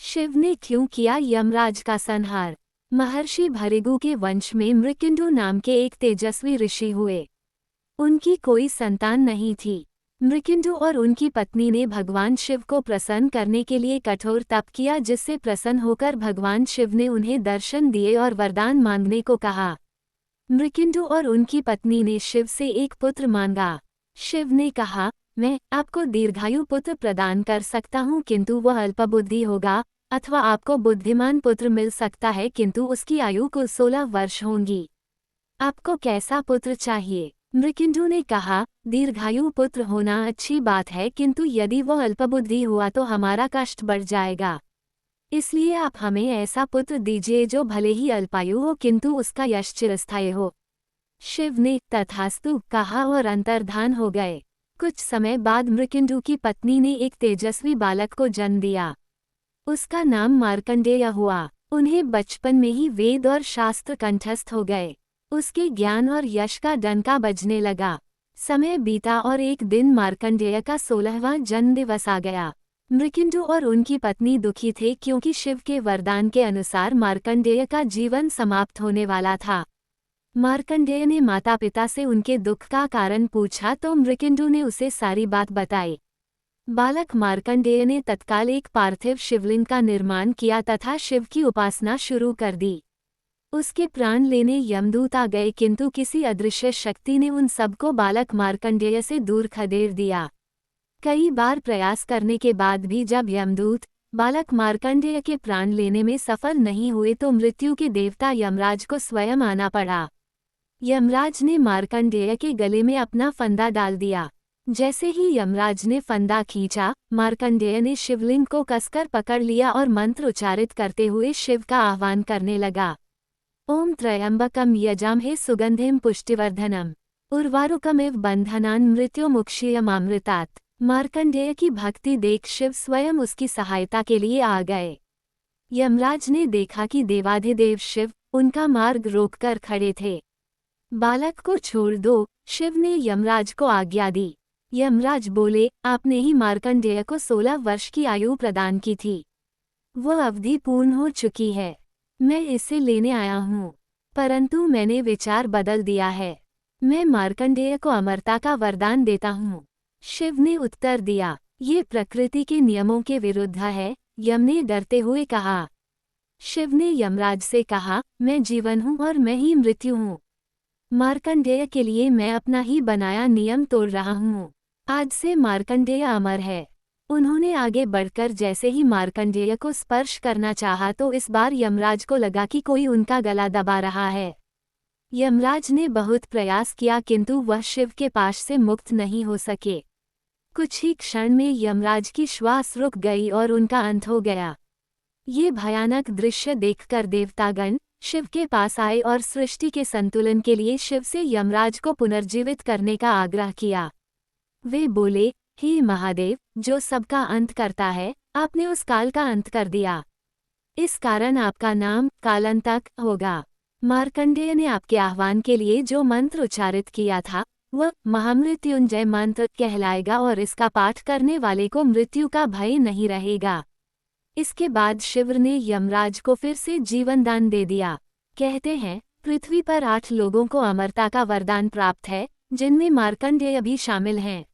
शिव ने क्यों किया यमराज का संहार। महर्षि भृगु के वंश में मृत्युंजय नाम के एक तेजस्वी ऋषि हुए। उनकी कोई संतान नहीं थी। मृत्युंजय और उनकी पत्नी ने भगवान शिव को प्रसन्न करने के लिए कठोर तप किया, जिससे प्रसन्न होकर भगवान शिव ने उन्हें दर्शन दिए और वरदान मांगने को कहा। मृत्युंजय और उनकी पत्नी ने शिव से एक पुत्र मांगा। शिव ने कहा, मैं आपको दीर्घायु पुत्र प्रदान कर सकता हूँ, किंतु वह अल्पबुद्धि होगा, अथवा आपको बुद्धिमान पुत्र मिल सकता है, किंतु उसकी आयु कुल 16 वर्ष होंगी। आपको कैसा पुत्र चाहिए? मृत्युंजय ने कहा, दीर्घायु पुत्र होना अच्छी बात है, किंतु यदि वह अल्पबुद्धि हुआ तो हमारा कष्ट बढ़ जाएगा। इसलिए आप हमें ऐसा पुत्र दीजिए जो भले ही अल्पायु हो, किंतु उसका यश चिरस्थायी हो। शिव ने तथास्तु कहा और अंतर्धान हो गए। कुछ समय बाद मृत्युंजय की पत्नी ने एक तेजस्वी बालक को जन्म दिया। उसका नाम मार्कंडेय हुआ। उन्हें बचपन में ही वेद और शास्त्र कंठस्थ हो गए। उसके ज्ञान और यश का डंका बजने लगा। समय बीता और एक दिन मार्कंडेय का 16वां जन्मदिवस आ गया। मृत्युंजय और उनकी पत्नी दुखी थे, क्योंकि शिव के वरदान के अनुसार मार्कंडेय का जीवन समाप्त होने वाला था। मार्कंडेय ने माता पिता से उनके दुख का कारण पूछा तो मृत्युंजय ने उसे सारी बात बताई। बालक मार्कंडेय ने तत्काल एक पार्थिव शिवलिंग का निर्माण किया तथा शिव की उपासना शुरू कर दी। उसके प्राण लेने यमदूत आ गए, किंतु किसी अदृश्य शक्ति ने उन सबको बालक मार्कंडेय से दूर खदेड़ दिया। कई बार प्रयास करने के बाद भी जब यमदूत बालक मार्कंडेय के प्राण लेने में सफल नहीं हुए तो मृत्यु के देवता यमराज को स्वयं आना पड़ा। यमराज ने मार्कंडेय के गले में अपना फंदा डाल दिया। जैसे ही यमराज ने फंदा खींचा, मार्कंडेय ने शिवलिंग को कसकर पकड़ लिया और मंत्र उच्चारित करते हुए शिव का आह्वान करने लगा। ओम त्र्यंबकम यजामहे सुगंधिम पुष्टिवर्धनम उर्वारुकमिव बंधनान् मृत्युमुक्षीयमामृतात्। मार्कंडेय की भक्ति देख शिव स्वयं उसकी सहायता के लिए आ गए। यमराज ने देखा कि देवाधिदेव शिव उनका मार्ग रोककर खड़े थे। बालक को छोड़ दो, शिव ने यमराज को आज्ञा दी। यमराज बोले, आपने ही मार्कंडेय को 16 वर्ष की आयु प्रदान की थी। वह अवधि पूर्ण हो चुकी है। मैं इसे लेने आया हूँ, परंतु मैंने विचार बदल दिया है। मैं मार्कंडेय को अमरता का वरदान देता हूँ। शिव ने उत्तर दिया, ये प्रकृति के नियमों के विरुद्ध है। यम ने डरते हुए कहा। शिव ने यमराज से कहा, मैं जीवन हूँ और मैं ही मृत्यु हूँ। मार्कंडेय के लिए मैं अपना ही बनाया नियम तोड़ रहा हूँ। आज से मार्कंडेय अमर है। उन्होंने आगे बढ़कर जैसे ही मार्कंडेय को स्पर्श करना चाहा तो इस बार यमराज को लगा कि कोई उनका गला दबा रहा है। यमराज ने बहुत प्रयास किया, किंतु वह शिव के पाश से मुक्त नहीं हो सके। कुछ ही क्षण में यमराज की श्वास रुक गई और उनका अंत हो गया। ये भयानक दृश्य देखकर देवतागण शिव के पास आए और सृष्टि के संतुलन के लिए शिव से यमराज को पुनर्जीवित करने का आग्रह किया। वे बोले, हे महादेव, जो सबका अंत करता है, आपने उस काल का अंत कर दिया। इस कारण आपका नाम कालांतक होगा। मार्कंडेय ने आपके आह्वान के लिए जो मंत्र उच्चारित किया था वह महामृत्युंजय मंत्र कहलाएगा और इसका पाठ करने वाले को मृत्यु का भय नहीं रहेगा। इसके बाद शिव ने यमराज को फिर से जीवनदान दे दिया। कहते हैं, पृथ्वी पर 8 लोगों को अमरता का वरदान प्राप्त है, जिनमें मार्कंडेय भी शामिल हैं।